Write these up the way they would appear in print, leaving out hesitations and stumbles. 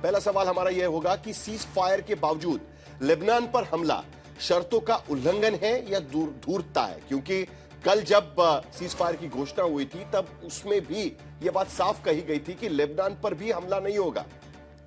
पहला सवाल हमारा यह होगा कि सीज फायर के बावजूद लेबनान पर हमला शर्तों का उल्लंघन है या धूर्तता है? क्योंकि कल जब सीज फायर की घोषणा हुई थी तब उसमें भी यह बात साफ कही गई थी कि लेबनान पर भी हमला नहीं होगा,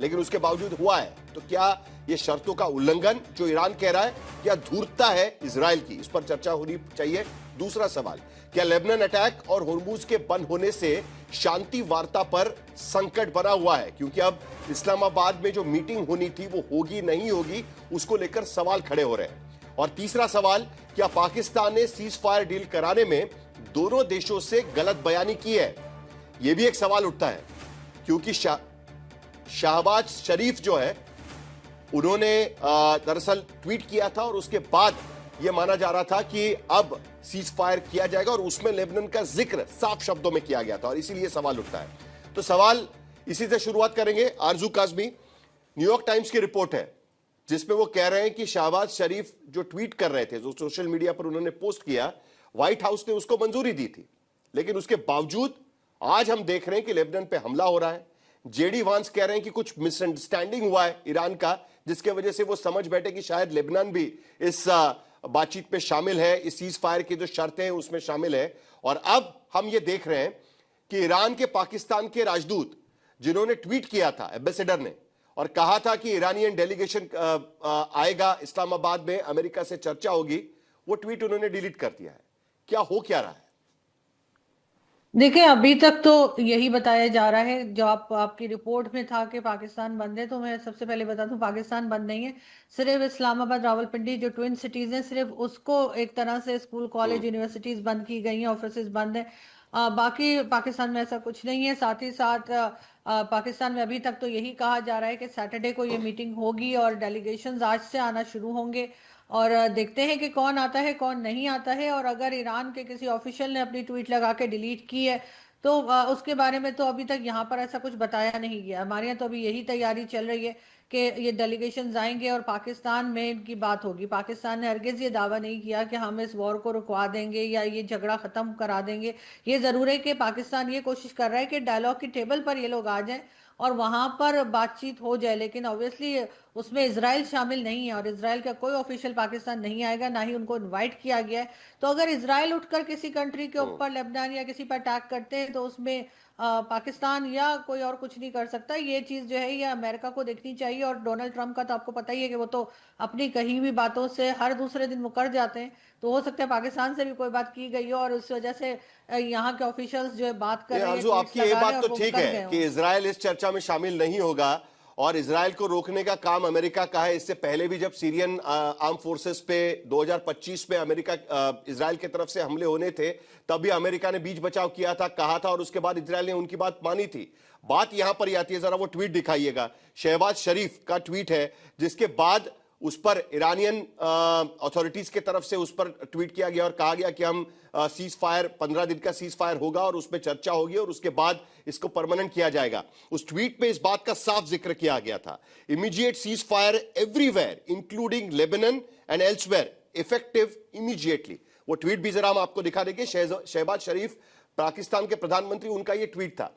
लेकिन उसके बावजूद हुआ है। तो क्या यह शर्तों का उल्लंघन जो ईरान कह रहा है या धूर्तता है इजराइल की? इस पर चर्चा होनी चाहिए। दूसरा सवाल, क्या लेबनान अटैक और होर्मुज के बंद होने से शांति वार्ता पर संकट बना हुआ है? क्योंकि अब इस्लामाबाद में जो मीटिंग होनी थी वो होगी नहीं होगी, उसको लेकर सवाल खड़े हो रहे हैं। और तीसरा सवाल, क्या पाकिस्तान ने सीज फायर डील कराने में दोनों देशों से गलत बयानी की है? यह भी एक सवाल उठता है, क्योंकि शहबाज शरीफ जो है उन्होंने दरअसल ट्वीट किया था और उसके बाद यह माना जा रहा था कि अब सीज फायर किया जाएगा, और उसमें लेबनान का जिक्र साफ शब्दों में किया गया था, और इसीलिए सवाल उठता है। तो सवाल इसी से शुरुआत करेंगे। आरजू काजमी, न्यूयॉर्क टाइम्स की रिपोर्ट है जिसमें वो कह रहे हैं कि शहबाज शरीफ जो ट्वीट कर रहे थे, जो सोशल मीडिया पर उन्होंने पोस्ट किया, व्हाइट हाउस ने उसको मंजूरी दी थी, लेकिन उसके बावजूद आज हम देख रहे हैं कि लेबनान पे हमला हो रहा है। जेडी वांस कह रहे हैं कि कुछ मिसअंडरस्टैंडिंग हुआ है ईरान का, जिसके वजह से वो समझ बैठे कि शायद लेबनान भी इस बातचीत में शामिल है, इस सीज फायर की जो शर्तें हैं उसमें शामिल है। और अब हम ये देख रहे हैं कि ईरान के पाकिस्तान के राजदूत जिन्होंने ट्वीट किया था, एम्बेसडर ने, और कहा था कि ईरानियन डेलीगेशन आएगा इस्लामाबाद में, अमेरिका से चर्चा होगी, वो ट्वीट उन्होंने डिलीट कर दिया है। क्या हो क्या रहा है? देखिए, अभी तक तो यही बताया जा रहा है, जो आपकी रिपोर्ट में था कि पाकिस्तान बंद है, तो मैं सबसे पहले बता दूं पाकिस्तान बंद नहीं है। सिर्फ इस्लामाबाद रावलपिंडी जो ट्विन सिटीज हैं, सिर्फ उसको एक तरह से स्कूल कॉलेज यूनिवर्सिटीज बंद की गई हैं, ऑफिसेज बंद हैं। बाकी पाकिस्तान में ऐसा कुछ नहीं है। साथ ही साथ पाकिस्तान में अभी तक तो यही कहा जा रहा है कि सैटरडे को ये मीटिंग होगी और डेलीगेशंस आज से आना शुरू होंगे, और देखते हैं कि कौन आता है कौन नहीं आता है। और अगर ईरान के किसी ऑफिशियल ने अपनी ट्वीट लगा के डिलीट की है तो उसके बारे में तो अभी तक यहाँ पर ऐसा कुछ बताया नहीं गया। हमारे यहाँ तो अभी यही तैयारी चल रही है कि ये डेलीगेशंस आएंगे और पाकिस्तान में इनकी बात होगी। पाकिस्तान ने हरगिज ये दावा नहीं किया कि हम इस वॉर को रुकवा देंगे या ये झगड़ा खत्म करा देंगे। ये जरूर है कि पाकिस्तान ये कोशिश कर रहा है कि डायलॉग की टेबल पर ये लोग आ जाएं और वहां पर बातचीत हो जाए, लेकिन ऑब्वियसली उसमें इसराइल शामिल नहीं है, और इसराइल का कोई ऑफिशियल पाकिस्तान नहीं आएगा, ना ही उनको इनवाइट किया गया है। तो अगर इसराइल उठकर किसी कंट्री के ऊपर, लेबनान या किसी पर अटैक करते हैं, तो उसमें पाकिस्तान या कोई और कुछ नहीं कर सकता। ये चीज जो है ये अमेरिका को देखनी चाहिए। और डोनाल्ड ट्रंप का तो आपको पता ही है कि वो तो अपनी कही हुई बातों से हर दूसरे दिन मुकर जाते हैं। तो हो सकता है पाकिस्तान से भी कोई बात की गई हो और उस वजह से यहाँ के ऑफिशियल्स जो है बात कर रहे हैं, आरजू, ट्वीट्स आपकी ये लगा रहे बात हैं तो और वो ठीक मुकर है गए कि हों। इजराइल इस चर्चा में शामिल नहीं होगा, और इजराइल को रोकने का काम अमेरिका का है। इससे पहले भी जब सीरियन आर्म फोर्सेस पे 2025 में अमेरिका इजराइल की तरफ से हमले होने थे, तब भी अमेरिका ने बीच बचाव किया था, कहा था, और उसके बाद इजराइल ने उनकी बात मानी थी। बात यहां पर ही आती है, जरा वो ट्वीट दिखाइएगा, शहबाज शरीफ का ट्वीट है, जिसके बाद उस पर ईरानियन अथॉरिटीज के तरफ से उस पर ट्वीट किया गया और कहा गया कि हम सीज फायर 15 दिन का सीज फायर होगा और उसमें चर्चा होगी और उसके बाद इसको परमानेंट किया जाएगा। उस ट्वीट में इस बात का साफ जिक्र किया गया था, immediate cease fire everywhere including Lebanon and elsewhere effective immediately. वो ट्वीट भी जरा हम आपको दिखा देंगे। शहबाज शरीफ पाकिस्तान के प्रधानमंत्री, उनका ये ट्वीट था।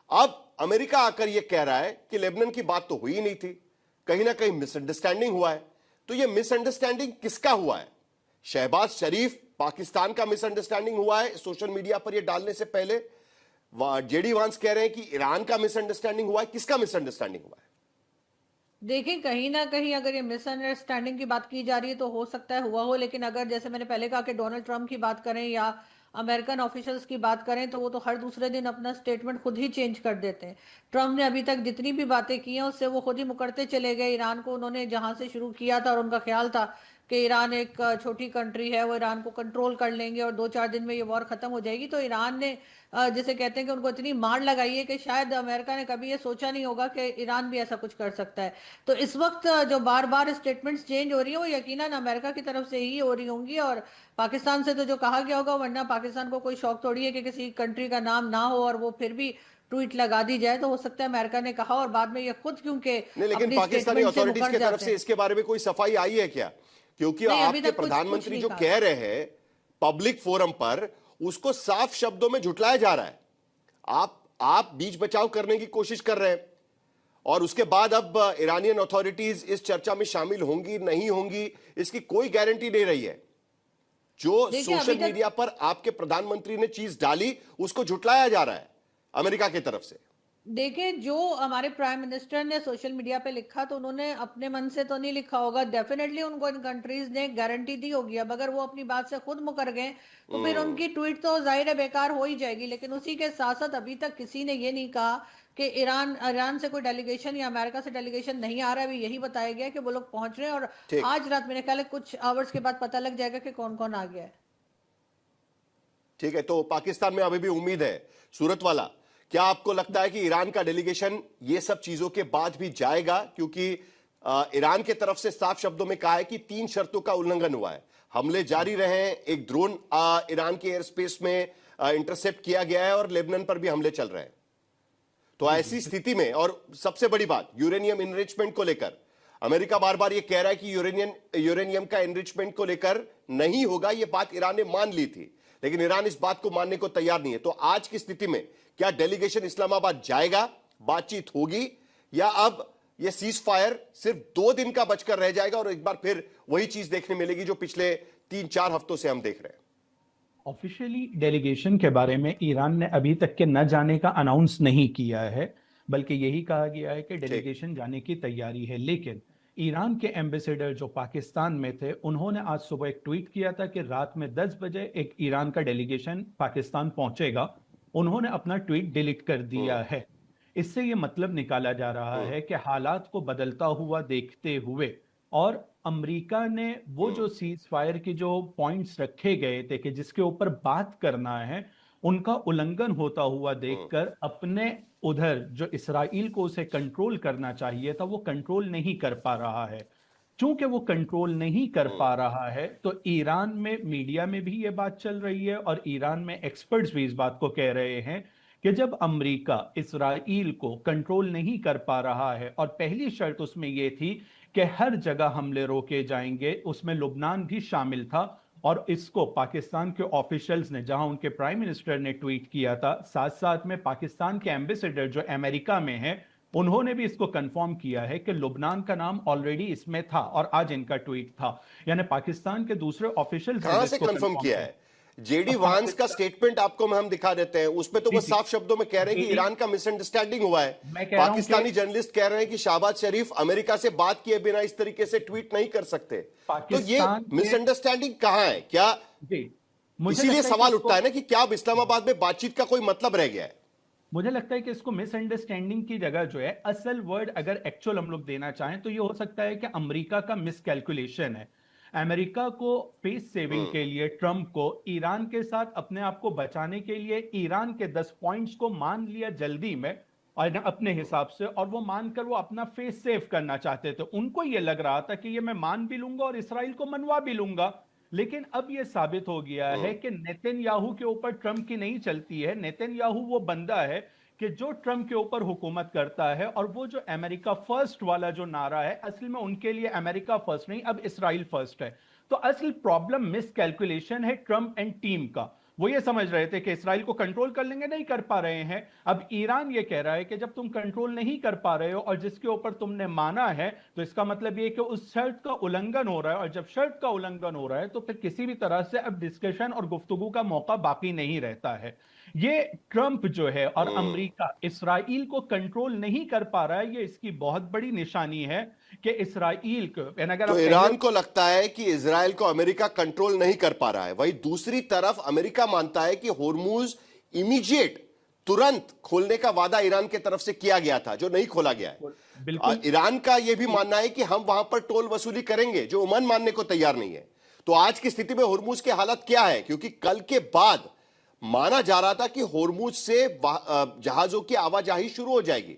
अब अमेरिका आकर यह कह रहा है कि लेबनान की बात तो हुई ही नहीं थी, कहीं ना कहीं मिसअंडरस्टैंडिंग हुआ है। तो यह मिसअंडरस्टैंडिंग किसका हुआ है? शहबाज शरीफ पाकिस्तान का मिसअंडरस्टैंडिंग हुआ है सोशल मीडिया पर यह डालने से पहले? जेडी वांस कह रहे हैं कि ईरान का मिसअंडरस्टैंडिंग हुआ है। किसका मिसअंडरस्टैंडिंग हुआ है? देखिए, कहीं ना कहीं अगर ये मिसअंडरस्टैंडिंग की बात की जा रही है तो हो सकता है हुआ हो, लेकिन अगर जैसे मैंने पहले कहा कि डोनाल्ड ट्रंप की बात करें या अमेरिकन ऑफिशियल्स की बात करें, तो वो तो हर दूसरे दिन अपना स्टेटमेंट खुद ही चेंज कर देते हैं। ट्रंप ने अभी तक जितनी भी बातें की हैं उससे वो खुद ही मुकरते चले गए। ईरान को उन्होंने जहां से शुरू किया था और उनका ख्याल था कि ईरान एक छोटी कंट्री है, वो ईरान को कंट्रोल कर लेंगे और 2-4 दिन में ये वॉर खत्म हो जाएगी, तो ईरान ने जैसे कहते हैं कि उनको इतनी मार लगाई है कि शायद अमेरिका ने कभी ये सोचा नहीं होगा कि ईरान भी ऐसा कुछ कर सकता है। तो इस वक्त जो बार बार स्टेटमेंट्स चेंज हो रही है वो यकीनन अमेरिका की तरफ से ही हो रही होंगी, और पाकिस्तान से तो जो कहा गया होगा, वरना पाकिस्तान को कोई शौक थोड़ी है कि किसी कंट्री का नाम ना हो और वो फिर भी ट्वीट लगा दी जाए। तो हो सकता है अमेरिका ने कहा और बाद में ये खुद क्योंकि नहीं, लेकिन अपनी पाकिस्तानी स्टेटमेंट से अथॉरिटीज मुकर की तरफ जाते से हैं। इसके बारे में कोई सफाई आई है क्या? क्योंकि नहीं, अभी आपके तक कुछ प्रधानमंत्री नहीं जो कहा कह गया। रहे हैं पब्लिक फोरम पर, उसको साफ शब्दों में झुटलाया जा रहा है। आप बीच बचाव करने की कोशिश कर रहे हैं, और उसके बाद अब ईरानियन अथॉरिटीज इस चर्चा में शामिल होंगी नहीं होंगी, इसकी कोई गारंटी नहीं रही है। जो देखिए, सोशल अभी तक मीडिया पर आपके प्रधानमंत्री ने चीज डाली, उसको झुटलाया जा रहा है अमेरिका की तरफ से। देखिए, जो हमारे प्राइम मिनिस्टर ने सोशल मीडिया पे लिखा तो उन्होंने अपने मन से तो नहीं लिखा होगा, डेफिनेटली उनको इन कंट्रीज ने गारंटी दी होगी। अब अगर वो अपनी बात से खुद मुकर गए तो फिर उनकी ट्वीट तो जाहिर है बेकार हो ही जाएगी। लेकिन उसी के साथ साथ अभी तक किसी ने ये नहीं कहा कि ईरान से कोई डेलीगेशन या अमेरिका से डेलीगेशन नहीं आ रहा है। अभी यही बताया गया कि वो लोग पहुंच रहे हैं और ठीक, आज रात मेरे ख्याल है कुछ आवर्स के बाद पता लग जाएगा कि कौन कौन आ गया है। ठीक है। तो पाकिस्तान में अभी भी उम्मीद है। सूरत वाला, क्या आपको लगता है कि ईरान का डेलीगेशन ये सब चीजों के बाद भी जाएगा? क्योंकि ईरान के तरफ से साफ शब्दों में कहा है कि 3 शर्तों का उल्लंघन हुआ है। हमले जारी रहे हैं, एक ड्रोन ईरान के एयर स्पेस में इंटरसेप्ट किया गया है और लेबनान पर भी हमले चल रहे हैं। तो ऐसी स्थिति में, और सबसे बड़ी बात यूरेनियम इनरिचमेंट को लेकर, अमेरिका बार बार ये कह रहा है कि यूरेनियम का इनरिचमेंट को लेकर नहीं होगा। ये बात ईरान ने मान ली थी, लेकिन ईरान इस बात को मानने को तैयार नहीं है। तो आज की स्थिति में क्या डेलीगेशन इस्लामाबाद जाएगा, बातचीत होगी, या अब यह सीज फायर सिर्फ 2 दिन का बचकर रह जाएगा और एक बार फिर वही चीज देखने मिलेगी जो पिछले 3-4 हफ्तों से हम देख रहे हैं? ऑफिशियली डेलीगेशन के बारे में ईरान ने अभी तक के न जाने का अनाउंस नहीं किया है, बल्कि यही कहा गया है कि डेलीगेशन जाने की तैयारी है। लेकिन ईरान के एम्बेसडर जो पाकिस्तान में थे, उन्होंने आज सुबह एक ट्वीट किया था कि रात में 10 बजे एक ईरान का डेलीगेशन पाकिस्तान पहुंचेगा। उन्होंने अपना ट्वीट डिलीट कर दिया है। इससे ये मतलब निकाला जा रहा है कि हालात को बदलता हुआ देखते हुए और अमेरिका ने वो जो सीज फायर के जो पॉइंट्स रखे गए थे कि जिसके ऊपर बात करना है, उनका उल्लंघन होता हुआ देखकर अपने उधर जो इसराइल को उसे कंट्रोल करना चाहिए था, वो कंट्रोल नहीं कर पा रहा है। चूंकि वो कंट्रोल नहीं कर पा रहा है, तो ईरान में मीडिया में भी ये बात चल रही है और ईरान में एक्सपर्ट्स भी इस बात को कह रहे हैं कि जब अमेरिका इसराइल को कंट्रोल नहीं कर पा रहा है, और पहली शर्त उसमें यह थी कि हर जगह हमले रोके जाएंगे, उसमें लुबनान भी शामिल था, और इसको पाकिस्तान के ऑफिशियल्स ने, जहां उनके प्राइम मिनिस्टर ने ट्वीट किया था, साथ साथ में पाकिस्तान के एम्बेसडर जो अमेरिका में है, उन्होंने भी इसको कंफर्म किया है कि लुबनान का नाम ऑलरेडी इसमें था, और आज इनका ट्वीट था। यानी पाकिस्तान के दूसरे ऑफिशियल्स कहां से कंफर्म किया है? जेडी वांस का स्टेटमेंट आपको हम दिखा देते हैं, उसमें तो वो साफ शब्दों में कह रहे हैं कि ईरान का मिसअंडरस्टैंडिंग हुआ है। पाकिस्तानी जर्नलिस्ट कह रहे हैं कि शहबाज शरीफ अमेरिका से बात किए बिना इस तरीके से ट्वीट नहीं कर सकते। तो ये मिसअंडरस्टैंडिंग कहां है? क्या इसीलिए सवाल उठता है ना कि क्या अब इस्लामाबाद में बातचीत का कोई मतलब रह गया है? मुझे लगता है कि इसको मिसअंडरस्टैंडिंग की जगह जो है, असल वर्ड अगर एक्चुअल हम लोग देना चाहें तो ये हो सकता है कि अमेरिका का मिसकैलकुलेशन है। अमेरिका को फेस सेविंग के लिए, ट्रंप को ईरान के साथ अपने आप को बचाने के लिए ईरान के 10 पॉइंट्स को मान लिया जल्दी में और अपने हिसाब से, और वो मानकर वो अपना फेस सेव करना चाहते थे। उनको ये लग रहा था कि ये मैं मान भी लूंगा और इसराइल को मनवा भी लूंगा। लेकिन अब यह साबित हो गया है कि नेतन्याहू के ऊपर ट्रंप की नहीं चलती है। नेतन्याहू वो बंदा है कि जो ट्रंप के ऊपर हुकूमत करता है, और वो जो अमेरिका फर्स्ट वाला जो नारा है, असल में उनके लिए अमेरिका फर्स्ट नहीं, अब इसराइल फर्स्ट है। तो असल प्रॉब्लम मिसकैलकुलेशन है ट्रंप एंड टीम का। वो ये समझ रहे थे कि इसराइल को कंट्रोल कर लेंगे, नहीं कर पा रहे हैं। अब ईरान ये कह रहा है कि जब तुम कंट्रोल नहीं कर पा रहे हो और जिसके ऊपर तुमने माना है, तो इसका मतलब ये कि उस शर्त का उल्लंघन हो रहा है, और जब शर्त का उल्लंघन हो रहा है तो फिर किसी भी तरह से अब डिस्कशन और गुफ्तगू का मौका बाकी नहीं रहता है। ये ट्रंप जो है और अमेरिका इसराइल को कंट्रोल नहीं कर पा रहा है, ये इसकी बहुत बड़ी निशानी है कि इसराइल को, अगर तो ईरान को लगता है कि इजराइल को अमेरिका कंट्रोल नहीं कर पा रहा है, वहीं दूसरी तरफ अमेरिका मानता है कि होर्मुज इमीडिएट, तुरंत खोलने का वादा ईरान की तरफ से किया गया था, जो नहीं खोला गया है। ईरान का यह भी मानना है कि हम वहां पर टोल वसूली करेंगे, जो ओमान मानने को तैयार नहीं है। तो आज की स्थिति में होर्मुज की हालत क्या है? क्योंकि कल के बाद माना जा रहा था कि होर्मुज से जहाजों की आवाजाही शुरू हो जाएगी,